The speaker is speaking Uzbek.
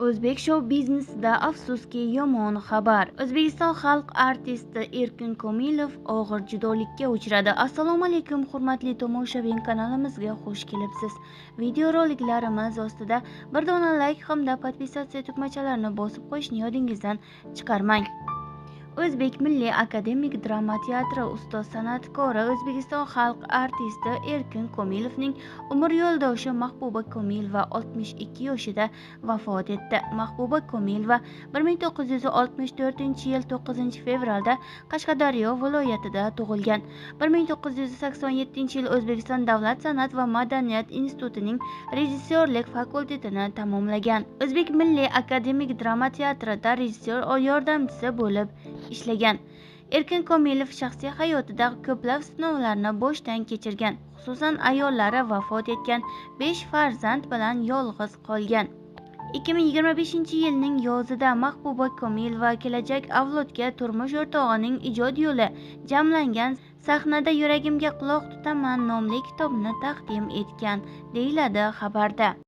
O'zbek shou-biznesida afsuski yomon xabar. O'zbekiston xalq artisti Erkin Komilov og'ir judolikka uchradi. Assalomu alaykum, hurmatli tomoshabin, kanalimizga xush kelibsiz. Videoroliklarimiz ostida bir dona like hamda podpisatsiya tugmachalarini bosib qo'yishni yodingizdan chiqarmang. O'zbek Milliy akademik drama teatri ustoz san'atkori, O'zbekiston xalq artisti Erkin Komilovning umr yo'ldoshi Mahbuba Komilova 62 yoshida vafot etdi. Mahbuba Komilova 1964-yil 9-fevralda Qashqadaryo viloyatida tug'ilgan. 1987-yil O'zbekiston Davlat san'at va madaniyat institutining rejissyorlik fakultetini tamomlagan. O'zbek Milliy akademik drama teatrida rejissyor yordamchisi bo'lib ishlagan. Erkin Komilov shaxsiy hayotida ko'plab sinovlarni boshdan kechirgan, xususan ayollari vafot etgan, 5 farzand bilan yolg'iz qolgan. 2025-yilning yozida Mahbuba Komilova kelajak avlodga turmush o'rtog'ining ijod yo'li jamlangan sahnada Yuragimga quloq tutaman nomli kitobni taqdim etgan, deyiladi xabarda.